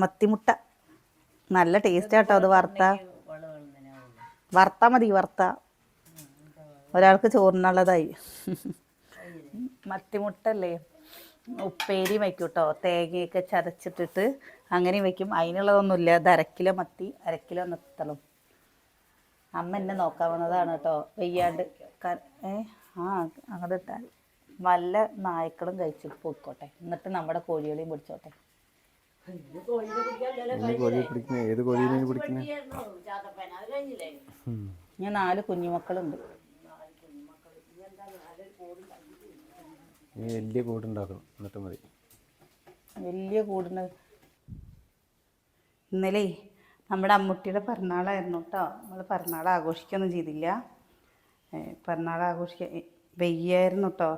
മത്തിമുട്ട നല്ല ടേസ്റ്റ് ആട്ടോ. അത് വറുത്താൽ മതി. ഒരാൾക്ക് ചോറിനുള്ളതായി. മത്തിമുട്ടല്ലേ ഉപ്പേരി വയ്ക്കും കേട്ടോ. തേങ്ങയൊക്കെ ചതച്ചിട്ടിട്ട് അങ്ങനെ വയ്ക്കും. അതിനുള്ളതൊന്നുമില്ല. അത് അരക്കിലോ മത്തി, അരക്കിലോ നത്തളും. അമ്മ എന്നെ നോക്കാൻ വന്നതാണ് കേട്ടോ. വെയ്യാണ്ട് അങ്ങോട്ട് ഇട്ടാൽ വല്ല നായ്ക്കളും കഴിച്ചിട്ട് പോയിക്കോട്ടെ. എന്നിട്ട് നമ്മുടെ കോഴികളെയും പിടിച്ചോട്ടെ. ഞാൻ 4 കുഞ്ഞുമക്കളുണ്ട്. വലിയ കൂടുണ്ടാക്കണം, എന്നിട്ട് മതി. വലിയ കൂടിന്. ഇന്നലെ നമ്മുടെ അമ്മൂട്ടിയുടെ പിറന്നാളായിരുന്നു കേട്ടോ. നമ്മൾ പിറന്നാൾ ആഘോഷിക്കുകയൊന്നും ചെയ്തില്ല. പിറന്നാൾ ആഘോഷിക്കാൻ വെയ്യായിരുന്നു കേട്ടോ.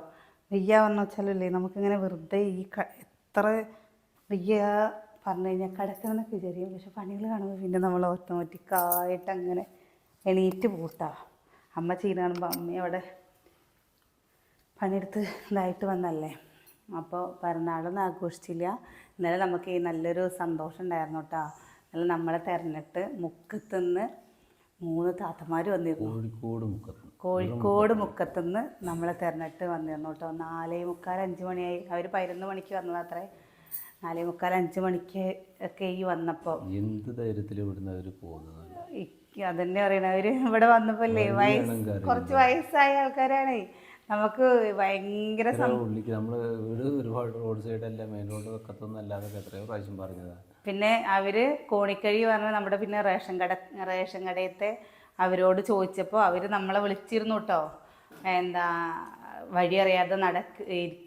വെയ്യാന്ന് വെച്ചാലല്ലേ നമുക്കിങ്ങനെ വെറുതെ എത്ര വെയ്യ പറഞ്ഞു കഴിഞ്ഞാൽ കിടക്കണമെന്നൊക്കെ വിചാരിക്കും. പക്ഷെ പണികൾ കാണുമ്പോൾ പിന്നെ നമ്മൾ ഓട്ടോമാറ്റിക്കായിട്ട് അങ്ങനെ എണീറ്റ് പോട്ടാ. അമ്മ ചെയ്യുന്ന കാണുമ്പോൾ അമ്മ അവിടെ പണിയെടുത്ത് ഇതായിട്ട് വന്നല്ലേ. അപ്പോൾ പിറന്നാളൊന്നും ആഘോഷിച്ചില്ല. ഇന്നലെ നമുക്ക് നല്ലൊരു സന്തോഷം ഉണ്ടായിരുന്നു കേട്ടോ. ഇന്നലെ നമ്മളെ തിരഞ്ഞിട്ട് മുക്കത്തുനിന്ന് 3 താത്തമാർ വന്നിരുന്നു. കോഴിക്കോട് മുക്കത്തുനിന്ന് നമ്മളെ തിരഞ്ഞിട്ട് വന്നിരുന്നു കേട്ടോ. 4:45 5 മണിയായി. അവർ 11 മണിക്ക് വന്നത് അത്രേ. 4:45 5 മണിക്ക് ഒക്കെ ഈ വന്നപ്പോൾ എന്ത് ധൈര്യത്തിൽ ഇവിടുന്ന് അവർ പോകുന്നത് അതന്നെ പറയണ. അവർ ഇവിടെ വന്നപ്പോൾ അല്ലേ കുറച്ച് വയസ്സായ ആൾക്കാരാണ്. നമുക്ക് ഭയങ്കര നമ്മള് വീട് ഒരുപാട് റോഡ് സൈഡല്ല, മെയിൻ റോഡ് വെക്കത്തൊന്നും അല്ലാതെ എത്രയോ പ്രാവശ്യം പറഞ്ഞതാണ്. പിന്നെ അവര് കോണിക്കഴി പറഞ്ഞ നമ്മുടെ പിന്നെ റേഷൻ കടയത്തെ അവരോട് ചോദിച്ചപ്പോൾ അവർ നമ്മളെ വിളിച്ചിരുന്നു കേട്ടോ. എന്താ വഴി അറിയാതെ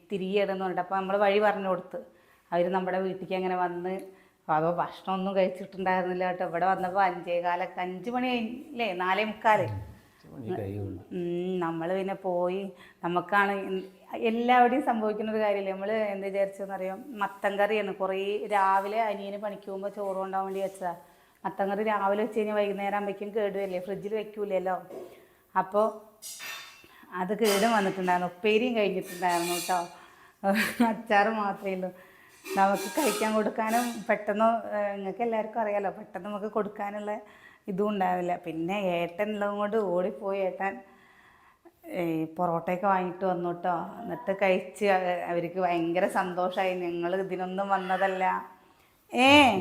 തിരികെയിടുന്നു പറഞ്ഞിട്ട്. അപ്പോൾ നമ്മൾ വഴി പറഞ്ഞു കൊടുത്ത് അവർ നമ്മുടെ വീട്ടിലേക്ക് അങ്ങനെ വന്ന്. അപ്പോൾ ഭക്ഷണമൊന്നും കഴിച്ചിട്ടുണ്ടായിരുന്നില്ല കേട്ടോ. ഇവിടെ വന്നപ്പോൾ 5 മണി അല്ലേ, 4:45. നമ്മൾ പിന്നെ പോയി. നമുക്കാണ് എല്ലാവിടെയും സംഭവിക്കുന്ന ഒരു കാര്യമില്ല. നമ്മൾ എന്ത് വിചാരിച്ചെന്നറിയാം, മത്തൻ കറിയാണ്. കുറേ രാവിലെ അനിയന് പണിക്ക് പോകുമ്പോൾ ചോറ് കൊണ്ടാൻ വേണ്ടി വെച്ചതാണ്. മത്തൻ കറി രാവിലെ വെച്ച് കഴിഞ്ഞാൽ വൈകുന്നേരം ആകുമ്പോഴേക്കും കേടുവല്ലേ, ഫ്രിഡ്ജിൽ വെക്കൂലല്ലോ. അപ്പോൾ അത് കേടും വന്നിട്ടുണ്ടായിരുന്നു. ഉപ്പേരിയും കഴിഞ്ഞിട്ടുണ്ടായിരുന്നു കേട്ടോ. അച്ചാറ് മാത്രമേ ഉള്ളൂ. നമുക്ക് കഴിക്കാൻ കൊടുക്കാനും പെട്ടെന്ന്, നിങ്ങൾക്ക് എല്ലാവർക്കും അറിയാമല്ലോ, പെട്ടെന്ന് നമുക്ക് കൊടുക്കാനുള്ള ഇതും ഉണ്ടാവില്ല. പിന്നെ ഏട്ടൻ ഉള്ളതും കൊണ്ട് ഓടിപ്പോയി ഏട്ടൻ പൊറോട്ടയൊക്കെ വാങ്ങിയിട്ട് വന്നു കേട്ടോ. എന്നിട്ട് കഴിച്ച് അവർക്ക് ഭയങ്കര സന്തോഷമായി. ഞങ്ങൾ ഇതിനൊന്നും വന്നതല്ല.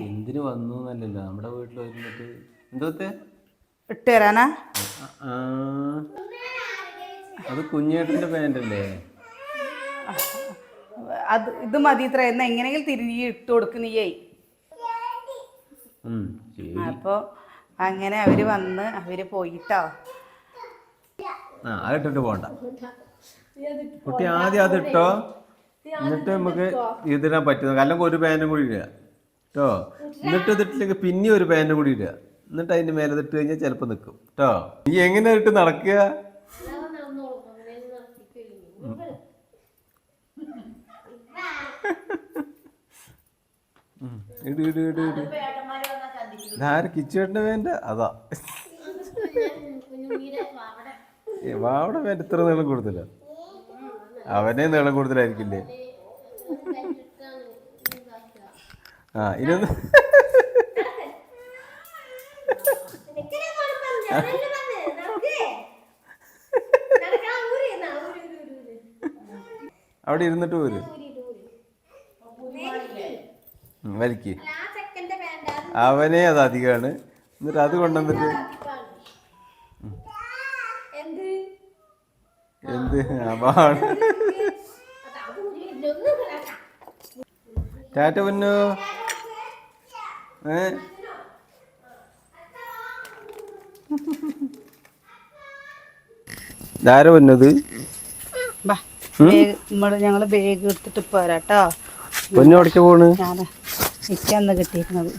എന്തിനു വന്നു എന്നല്ലല്ലോ, നമ്മുടെ വീട്ടിൽ വരുന്നിട്ട് എന്തോത്തെ ഇട്ട് തരാനാ. അത് കുഞ്ഞേട്ടൻ്റെ പാൻ്റല്ലേ. ഇത് മതി ഇത്ര. എന്നാ എങ്ങനെയെങ്കിലും തിരികെ ഇട്ട് കൊടുക്കുന്നേ. അപ്പോൾ അങ്ങനെ അവർ വന്ന് അവർ പോയിട്ടോ. അതിട്ടിട്ട് പോണ്ട കുട്ടി, ആദ്യം അതിട്ടോ. എന്നിട്ട് നമുക്ക് ഇതിടാൻ പറ്റുന്ന അല്ലെങ്കിൽ ഒരു പാൻറ്റും കൂടി ഇടുക കേട്ടോ. എന്നിട്ട് ഇതിട്ടില്ലെങ്കിൽ പിന്നെ ഒരു പാൻറ്റും കൂടി ഇടുക. എന്നിട്ട് അതിൻ്റെ മേലെ ഇട്ട് കഴിഞ്ഞാൽ ചിലപ്പോൾ നിൽക്കും കേട്ടോ. നീ എങ്ങനെ ഇട്ട് നടക്കുക? ഇട് ഇട് ഇട് ഇട്. ഇതാര് കിച്ചുവേട്ടൻ്റെ വേണ്ട? അതാ വാവിടെ വേണ്ട. ഇത്ര നീളം കൂടുതല. അവനെ നീളം കൂടുതലായിരിക്കില്ലേ? ഇതൊന്ന് അവിടെ ഇരുന്നിട്ട് പോര്. വലിക്ക്. അവനെ അത് അധികമാണ്. എന്നിട്ട് അത് കൊണ്ടുവന്നിട്ട് എന്ത് അപാണ്. ടാറ്റ പൊന്നു. ധാര പൊന്നത്. ഞങ്ങള് ബാഗ് എടുത്തിട്ട് പോരാട്ടോ. പൊന്നു അടച്ചു പോണ്. എനിക്കന്ന് കിട്ടിയിരുന്നത്.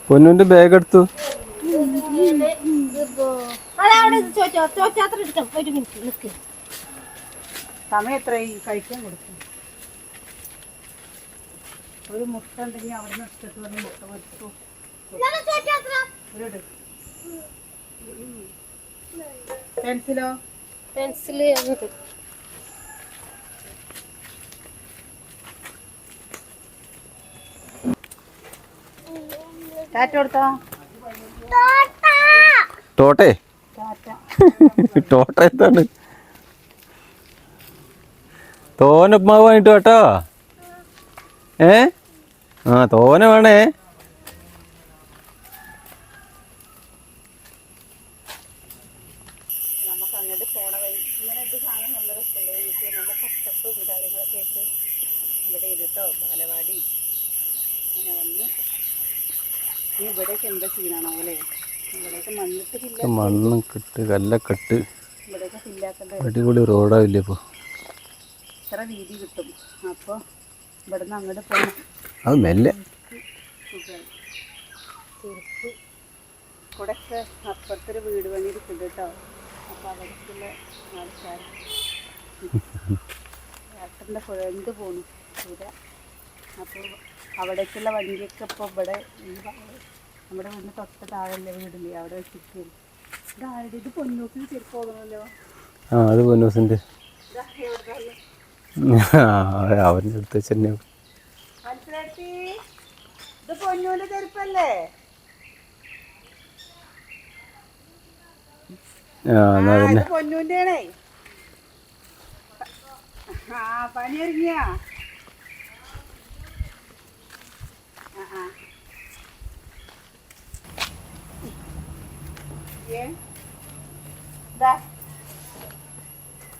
പൊന്നുന്റെ ബാഗ് എടുത്തു. സമയം എത്രയായി? കഴിക്കാൻ കൊടുക്കും. ഒരു മുട്ട ഉണ്ടെങ്കിൽ അവിടെ നിന്ന് ഇഷ്ടത്ത് വന്ന് മുട്ട വെച്ചു. പെൻസിലോ? പെൻസില് ഉണ്ട്. ടാറ്റ കൊടുത്തോ? ടോട്ടെ ടാറ്റ. ടോട്ട എന്താണ്? തോന ഉപ്മാവ് വാങ്ങിട്ട് കേട്ടോ. തോന വേണേ. നമുക്ക് അങ്ങോട്ട് പോണ വഴി ഇങ്ങനെ ഇത് കാണാൻ നല്ല രസമല്ലേ? എനിക്ക് നല്ല പച്ചപ്പും കാര്യങ്ങളൊക്കെ ആയിട്ട് ഇവിടെ ഇരുട്ടോ ബാലവാടി അങ്ങനെ വന്ന് ഇവിടെയൊക്കെ എന്താ ചെയ്യാനാണോ അല്ലേ? ഇവിടെയൊക്കെ മണ്ണിട്ട് മണ്ണ് കെട്ട് കല്ലൊക്കെ ഇട്ട് ഇവിടെയൊക്കെ ഫില്ലാക്കേണ്ട അടിപൊളി റോഡാവില്ലേ ഇപ്പോൾ? ഇത്ര വീതി കിട്ടും. അപ്പോൾ ഇവിടുന്ന് അങ്ങോട്ട് പോകണം. അത് മെല്ലെ ചെരുപ്പ് ഇവിടെയൊക്കെ അപ്പുറത്തൊരു വീട് പണി എടുക്കുന്നുണ്ട് കേട്ടോ. അപ്പോൾ അവിടേക്കുള്ള ആൾക്കാർ ഏട്ടൻ്റെ ഫ്രണ്ട് പോണു ഇവിടെ. അപ്പോൾ അവിടേക്കുള്ള വണ്ടിയൊക്കെ ഇപ്പോൾ ഇവിടെ നമ്മുടെ വീടിന് തൊട്ട് താഴെ വീടില്ലേ അവിടെ വെച്ചിട്ട് ഇത് പൊന്നൂക്കിൽ ചെരുപ്പ് പോകണമല്ലോ. അത് പൊന്നൂസിൻ്റെ അവൻ്റെ അടുത്ത് വെച്ച് തന്നെ. മനസ്സിലാക്കി ഇത് പൊന്നൂൻ്റെ ചെരുപ്പല്ലേ? ഇത് പൊന്നൂൻ്റെ ആണേ. പനി ഇറങ്ങിയാ?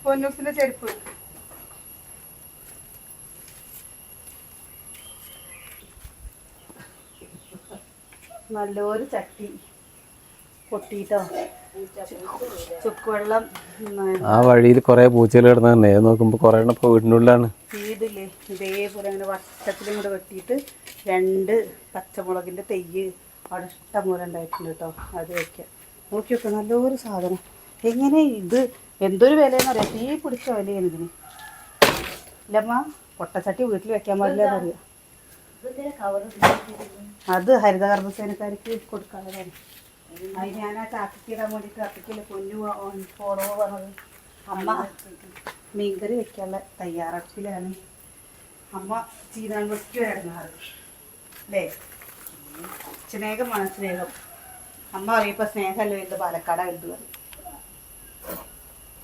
പൊന്നൂസിന്റെ ചെരുപ്പ് നല്ലൊരു ചട്ടി പൊട്ടിട്ടോ. ചുക്കുവെള്ളം ആ വഴിയിൽ കുറെ പൂച്ചകൾ കിടന്നേ നോക്കുമ്പോ കുറെ എണ്ണം ഇപ്പൊ വീടിൻ്റെ ഉള്ളിലാണ്. വീടില്ലേ ഇതേപോലെ അങ്ങനെ വട്ടത്തിലും കൂടെ വെട്ടിയിട്ട് 2 പച്ചമുളകിന്റെ തെയ്യ് അവിടെ ഇഷ്ടംപോലെ ഉണ്ടായിട്ടുണ്ട് കേട്ടോ. അത് വയ്ക്കാം. നോക്കി വെക്കാം നല്ലൊരു സാധനം. എങ്ങനെ ഇത് എന്തൊരു വിലയെന്ന് അറിയാം. തീ പിടിച്ച വിലയാണ് ഇതിന്. ഇല്ലമ്മ പൊട്ടച്ചട്ടി വീട്ടിൽ വെക്കാൻ പാടില്ല എന്നറിയാം. അത് ഹരിതകർമ്മസേനക്കാർക്ക് കൊടുക്കാനുള്ളതാണ്. അത് ഞാൻ ആ ചാക്കിടാൻ വേണ്ടിയിട്ട് അപ്പക്കില്ല പൊന്നു ഫോളോ പറഞ്ഞത്. അമ്മ മീൻകറി വെക്കാനുള്ള തയ്യാറെടുപ്പിലാണ്. അമ്മ ചീനാൻ വെക്കുക ഇറങ്ങാറ് അല്ലേ? സ്നേഹമാണ് സ്നേഹം. അമ്മ അറിയപ്പോൾ സ്നേഹമല്ല വലുത് പാലക്കാട് വലുത് പറയും.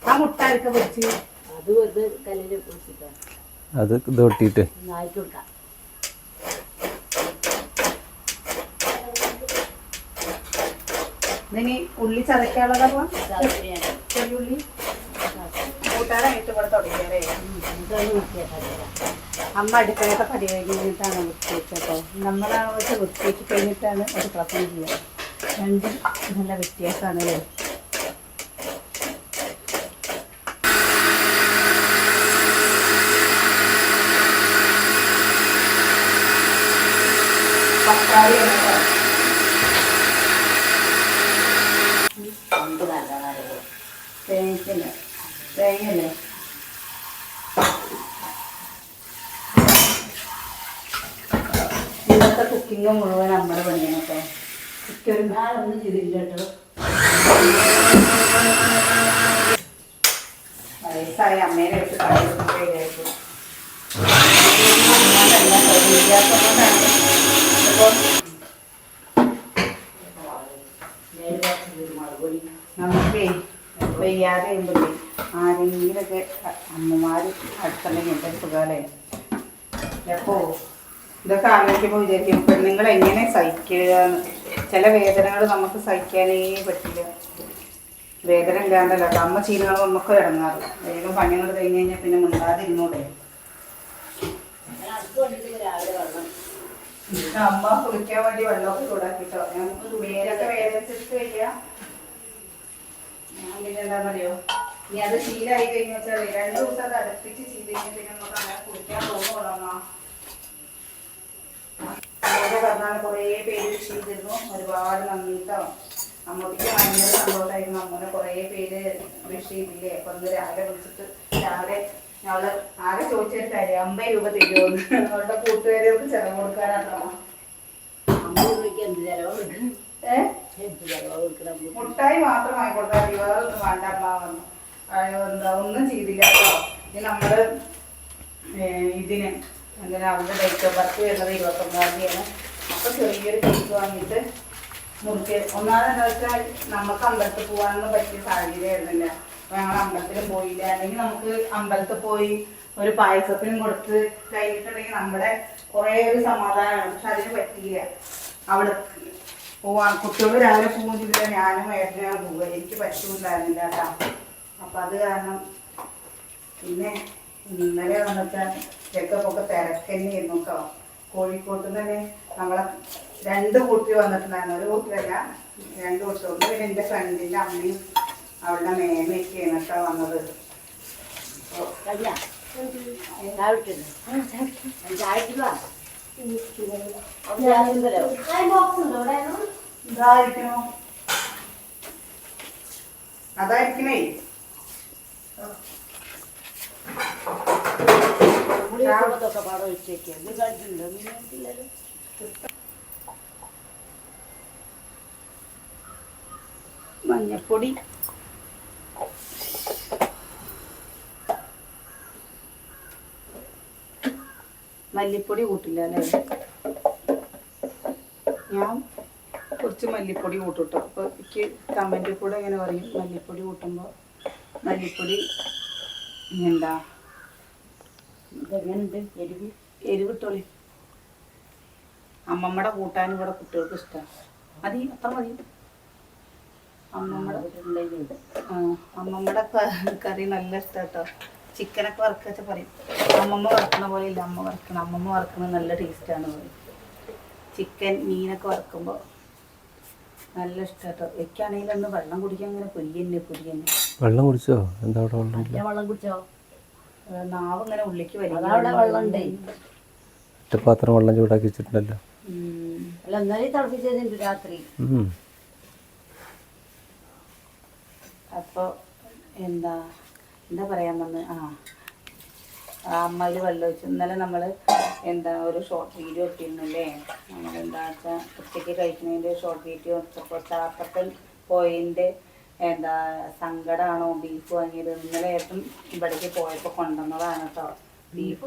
ആ മുട്ടായിരിക്ക പൊരിച്ച് അത് വെറുതെ കല്ലിൽ പൊരിച്ചിട്ടാണ് അത് ഇത് ഒട്ടിയിട്ട് ആയിട്ട് കൊടുക്കാം. ഇതിന് ഉള്ളി ചതയ്ക്കാനുള്ളതാ ചെറിയുള്ളി കൂട്ടാനായിട്ട് ഇവിടെ തുടങ്ങിയാലേ. അമ്മ അടുക്കളയൊക്കെ പടി കഴിഞ്ഞിട്ടാണ് വൃത്തിവെച്ച് കേട്ടോ. നമ്മളാണ് വെച്ച് വൃത്തിവെച്ച് കഴിഞ്ഞിട്ടാണ് അടുക്കള പണി ചെയ്യുക. രണ്ടും നല്ല വ്യത്യാസമാണ് അല്ലേ? തക്കാളി തേങ്ങയല്ലേ ഇന്നത്തെ കുക്കിങ് മുഴുവൻ നമ്മുടെ പണിയാണ് കേട്ടോ. കുക്കൊരു ഞാനൊന്നും ചെയ്തില്ല കേട്ടോ. വയസ്സായ അമ്മേനെ വെച്ച് കളയായിരിക്കും. നമുക്കേ വയ്യാതെ കഴിയുമ്പോഴേ ആരെങ്കിലൊക്കെ അമ്മമാർ അടുത്തുണ്ടെങ്കിൽ എൻ്റെ സുഖാലേ. എപ്പോ ഇതൊക്കെ ആലോചിക്കുമ്പോൾ വിചാരിക്കും പെണ്ണുങ്ങൾ എങ്ങനെ സഹിക്കുക. ചില വേദനകൾ നമുക്ക് സഹിക്കാനേ പറ്റില്ല. വേദന ഇല്ലാണ്ടല്ലോ. അമ്മ ചീനകൾ നമുക്ക് ഇറങ്ങാറ്. വേഗം പണികൾ കഴിഞ്ഞ് കഴിഞ്ഞാൽ പിന്നെ മിണ്ടാതിരുന്നൂടെ. അമ്മ കുളിക്കാൻ വേണ്ടി വെള്ളമൊക്കെ ചൂടാക്കിട്ടോ. ഞാൻ വേരൊക്കെ വേദനിച്ചിട്ട് വയ്യ. ഞാൻ പിന്നെ എന്താണെന്നറിയോ, ഇനി അത് ശീലമായി കഴിഞ്ഞു വെച്ചാൽ 2 ദിവസം അത് അടുപ്പിച്ച് ചെയ്ത് കഴിഞ്ഞാൽ പിന്നെ നമുക്ക് അങ്ങനെ കുളിക്കാൻ തോന്നുള്ളൂ. അങ്ങനെ പറഞ്ഞാൽ കുറേ പേര് വിഷ് ചെയ്തിരുന്നു. ഒരുപാട് നന്ദിട്ടോ. അമ്മയ്ക്ക് ഭയങ്കര സന്തോഷമായിരുന്നു. അമ്മൂനെ കുറേ പേര് വിഷ് ചെയ്തില്ലേ. അപ്പൊ ഒന്ന് രാവിലെ വിളിച്ചിട്ട് രാവിലെ ഞങ്ങള് ആകെ ചോദിച്ചൊരു കാര്യം 50 രൂപ തരുമോന്ന്. അവളുടെ കൂട്ടുകാരികൾക്ക് ചെലവ് കൊടുക്കാനാട്ടോ. 50 രൂപയ്ക്ക് എന്ത് ചെലവ്? മുട്ടായി മാത്രം വാങ്ങിക്കൊടുത്താൽ മതി, വേറെ ഒന്നും വേണ്ട അമ്മ പറഞ്ഞു. എന്താ ഒന്നും ചെയ്തില്ല കേട്ടോ. ഇനി നമ്മള് ഇതിന് അങ്ങനെ അവരുടെ ഡേറ്റ് ഓഫ് ബർത്ത് വരുന്നത് 29-ാം തീയതിയാണ്. അപ്പൊ ചെറിയൊരു കേക്ക് വാങ്ങിയിട്ട് മുറിക്ക്. ഒന്നാമതെന്താ വെച്ചാൽ നമുക്ക് അമ്പലത്തിൽ പോകാനൊന്നും പറ്റിയ സാഹചര്യം ആയിരുന്നില്ല. അപ്പൊ ഞങ്ങൾ അമ്പലത്തിലും പോയില്ല. അല്ലെങ്കിൽ നമുക്ക് അമ്പലത്തിൽ പോയി ഒരു പായസത്തിനും കൊടുത്ത് കഴിഞ്ഞിട്ടുണ്ടെങ്കിൽ നമ്മുടെ കുറേ ഒരു സമാധാനമാണ്. പക്ഷെ അതിന് പറ്റിയില്ല. അവിടെ പോവാൻ കുട്ടികൾ രാവിലെ പോകും ചെയ്തില്ല, ഞാനും ഏട്ടനാണ് പോവുക. എനിക്ക് പറ്റുന്നില്ലായിരുന്നില്ല കേട്ടോ. അപ്പം അത് കാരണം പിന്നെ ഇന്നലെ വന്നിട്ട് ചെക്കപ്പൊക്കെ തിരക്കന്നെയായിരുന്നു കേട്ടോ. കോഴിക്കോട്ട് തന്നെ നമ്മളെ 2 കൂട്ടി വന്നിട്ടുണ്ടായിരുന്നു. ഒരു കൂട്ടിയല്ല, 2 കൂട്ടി. ഒന്ന് പിന്നെ എൻ്റെ ഫ്രണ്ടിൻ്റെ അമ്മയും അവളുടെ മേമയൊക്കെയാണ് കേട്ടോ വന്നത്. ഇതായിരിക്കണോ? അതായിരിക്കണേ. മഞ്ഞപ്പൊടി, മല്ലിപ്പൊടി കൂട്ടില്ല അല്ലേ? ഞാൻ കുറച്ച് മല്ലിപ്പൊടി കൂട്ടുട്ടോ. അപ്പോൾ എനിക്ക് കമൻറ്റിൽ കൂടെ ഇങ്ങനെ പറയും മല്ലിപ്പൊടി കൂട്ടുമ്പോൾ മല്ലിപ്പൊടി എന്താ ഇതെങ്ങനെയുണ്ട് എരിവിട്ടോളി. അമ്മമ്മയുടെ കൂട്ടാനും ഇവിടെ കുട്ടികൾക്ക് ഇഷ്ടമാണ്. മതി, അത്ര മതി. അമ്മമ്മയുടെ കറി നല്ല ഇഷ്ടം കേട്ടോ. ചിക്കനൊക്കെ വറുക്കുക പറയും. അമ്മമ്മ വറുക്കണ പോലെ ഇല്ല അമ്മ വറുക്കണം. അമ്മമ്മ വറുക്കുന്നത് നല്ല ടേസ്റ്റാണ് പറയും. ചിക്കൻ മീനൊക്കെ വറുക്കുമ്പോൾ നല്ല ഇഷ്ടം കേട്ടോ. വെക്കാണെങ്കിൽ ഒന്ന് വെള്ളം കുടിക്കാൻ അങ്ങനെ പൊരിയന്നെ. വെള്ളം കുടിച്ചോ? എന്താ വെള്ളം കുടിച്ചോ? നാവ് ഇങ്ങനെ ഉള്ളിക്ക് വരും. പാത്രം വെള്ളം ചൂടാക്കി വെച്ചിട്ടുണ്ടല്ലോ. അല്ല എന്നാലും തിളപ്പിച്ചതുണ്ട് രാത്രി. അപ്പോൾ എന്താ പറയാൻ വന്ന് അമ്മയിൽ വെള്ളം ഒഴിച്ചു. ഇന്നലെ നമ്മൾ ഒരു ഷോർട്ട് വീഡിയോ ഇട്ടിരുന്നല്ലേ. നമ്മളെന്താ വെച്ചാൽ ഉച്ചയ്ക്ക് കഴിക്കുന്നതിൻ്റെ ഷോർട്ട് വീഡിയോ ഇട്ടപ്പോൾ ചാത്തപ്പൻ പോയതിൻ്റെ സങ്കടമാണോ ബീഫ് വാങ്ങിയത്. ഇന്നലെ ഏട്ടൻ ഇവിടേക്ക് പോയപ്പോൾ കൊണ്ടുവന്നതാണ് കേട്ടോ ബീഫ്.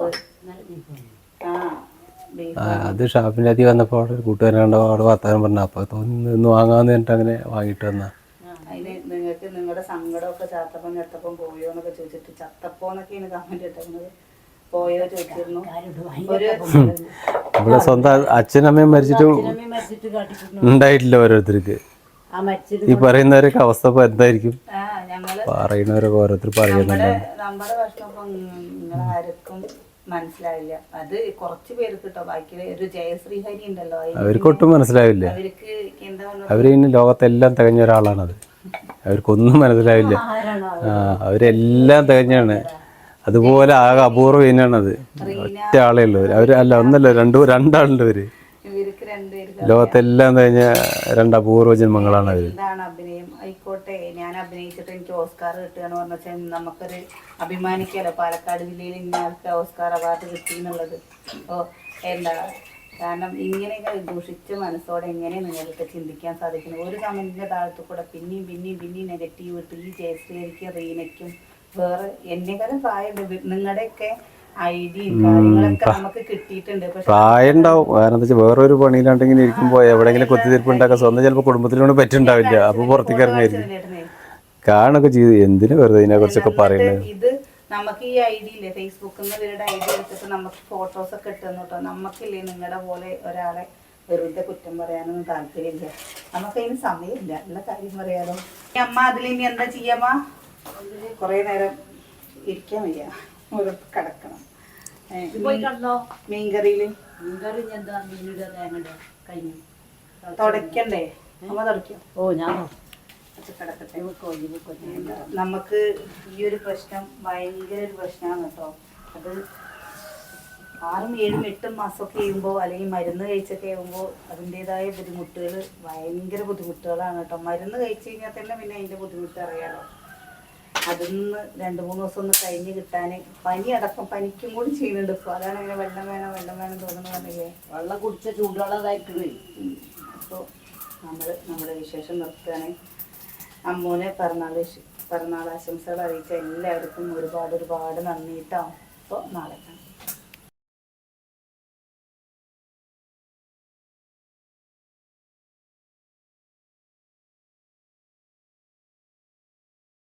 അത് ഷാപ്പിൻ്റെ അതി വന്നപ്പോൾ അവിടെ ഒരു കൂട്ടുകാരനുണ്ടോ അവിടെ വർത്താനം പറഞ്ഞു. അപ്പോൾ തോന്നി ഒന്ന് വാങ്ങാമെന്ന് പറഞ്ഞിട്ട് അങ്ങനെ വാങ്ങിയിട്ട് വന്നാ. അതിന് നിങ്ങൾക്ക് നിങ്ങളുടെ സങ്കടമൊക്കെ ചത്തപ്പം ചത്തപ്പം പോയോ എന്നൊക്കെ ചോദിച്ചിട്ട് ചത്തപ്പോ എന്നൊക്കെയാണ് കമന്റ് ഇട്ടിരുന്നത്. പോയോ ചോദിച്ചിരുന്നു. ഇവിടെ സ്വന്തം അച്ഛനമ്മയും മരിച്ചിട്ട് ഉണ്ടായിട്ടില്ല ഓരോരുത്തർക്ക്. ഈ പറയുന്നവരൊക്കെ അവസ്ഥ ഇപ്പൊ എന്തായിരിക്കും? പറയുന്നവരൊക്കെ ഓരോരുത്തർ പറയുന്നുണ്ട്. നമ്മുടെ വിഷമം നിങ്ങളാർക്കും മനസ്സിലാവില്ല. അത് കുറച്ച് പേർക്ക് കേട്ടോ. ബാക്കി ഒരു ജയശ്രീ ഹരി ഉണ്ടല്ലോ, അവർക്കൊട്ടും മനസ്സിലാവില്ല. അവർക്ക് എന്താ അവര് ഇനി ലോകത്തെല്ലാം തികഞ്ഞ ഒരാളാണത്. അവർക്കൊന്നും മനസ്സിലാവില്ല. അവരെല്ലാം തികഞ്ഞാണ്. അതുപോലെ ആകെ അപൂർവം ഇനാണത്. ഒറ്റ ആളേ ഉള്ളൂ. അവര് അല്ല ഒന്നല്ല രണ്ടാളുണ്ട്. അവര് ലോകത്തെല്ലാം കഴിഞ്ഞ 2 അപൂർവ ജന്മങ്ങളാണ് അവര്. എന്താണ് അഭിനയം ആയിക്കോട്ടെ. ഞാൻ അഭിനയിച്ചിട്ട് എനിക്ക് ഓസ്കാർ കിട്ടുകയെന്ന് പറഞ്ഞാൽ നമുക്കൊരു അഭിമാനിക്കാലോ. പാലക്കാട് ജില്ലയിൽ ഇന്ന ആൾക്ക് ഓസ്കാർ അവാർഡ് കിട്ടി എന്നുള്ളത്. അപ്പോൾ എന്താ കാരണം ഇങ്ങനെയൊക്കെ ദൂഷിച്ച മനസ്സോടെ എങ്ങനെ നിങ്ങൾക്ക് ചിന്തിക്കാൻ സാധിക്കുന്നു? ഒരു കമന്റിന്റെ താഴത്തു കൂടെ പിന്നെയും നെഗറ്റീവ് ഇട്ട് ഈ ജയശ്രീക്കും റീനയ്ക്കും വേറെ എന്നെക്കാളും പ്രായമുണ്ട്. നിങ്ങളുടെയൊക്കെ ഐഡിയയും കാര്യങ്ങളൊക്കെ നമുക്ക് കിട്ടിയിട്ടുണ്ട്. പ്രായം ഉണ്ടാവും. കാരണം എന്താ വെച്ചാൽ വേറൊരു പണിയിലാണ്ടെങ്കിൽ ഇരിക്കുമ്പോൾ എവിടെയെങ്കിലും കുത്തിത്തിരിപ്പ് ഉണ്ടാക്കാൻ സ്വന്തം ചിലപ്പോൾ കുടുംബത്തിലൂടെ പറ്റുണ്ടാവില്ല. അപ്പൊ പുറത്തേക്ക് ഇറങ്ങിയായിരിക്കും കാണൊക്കെ ചെയ്ത് എന്തിനു വെറുതെ ഇതിനെ കുറിച്ചൊക്കെ പറയുന്നത്. ഇത് നമുക്ക് ഈ ഐഡി ഇല്ലേ, ഫേസ്ബുക്കിൽ നിന്ന് ഇവരുടെ ഐഡി എടുത്തിട്ട് നമുക്ക് ഫോട്ടോസ് ഒക്കെ ഇട്ടെന്ന് കേട്ടോ. നമുക്കില്ലേ നിങ്ങളുടെ പോലെ ഒരാളെ വെറുതെ കുറ്റം പറയാനൊന്നും താല്പര്യമില്ല. നമുക്കതിന് സമയമില്ല. ഉള്ള കാര്യം പറയാലോ. അമ്മ അതിലിനി എന്താ ചെയ്യാമ്മ? കുറേ നേരം ഇരിക്കാൻ വയ്യ, ഓരോരുത്തർ കിടക്കണം. മീൻകറിയില് തുടക്കണ്ടേ? അമ്മ തുടയ്ക്കും. ഓ ഞാൻ കിടക്കട്ടെ. നമുക്ക് ഈ ഒരു പ്രശ്നം ഭയങ്കര ഒരു പ്രശ്നമാണ് കേട്ടോ. അത് 6, 7, 8 മാസമൊക്കെ ചെയ്യുമ്പോൾ അല്ലെങ്കിൽ മരുന്ന് കഴിച്ചൊക്കെ ആകുമ്പോൾ അതിൻ്റെതായ ബുദ്ധിമുട്ടുകൾ ഭയങ്കര ബുദ്ധിമുട്ടുകളാണ് കേട്ടോ. മരുന്ന് കഴിച്ചു കഴിഞ്ഞാൽ തന്നെ പിന്നെ അതിൻ്റെ ബുദ്ധിമുട്ട് അറിയാലോ. അതിൽ നിന്ന് 2-3 ദിവസം ഒന്ന് കഴിഞ്ഞ് കിട്ടാൻ പനി അടക്കം പനിക്കും കൂടി ചെയ്യുന്നുണ്ട് ഇപ്പോൾ. അതാണ് അങ്ങനെ വെള്ളം വേണം തോന്നുന്നു പറഞ്ഞില്ലേ. വെള്ളം കുടിച്ച ചൂടുവെള്ളമായിട്ട് അപ്പോൾ നമ്മൾ നമ്മുടെ വിശേഷം നിർത്തുകയാണ്. അമ്മൂനെ പിറന്നാൾ ആശംസകൾ അറിയിച്ച എല്ലാവർക്കും ഒരുപാട് നന്ദി കേട്ടോ. അപ്പോൾ നാളെ കാണാം.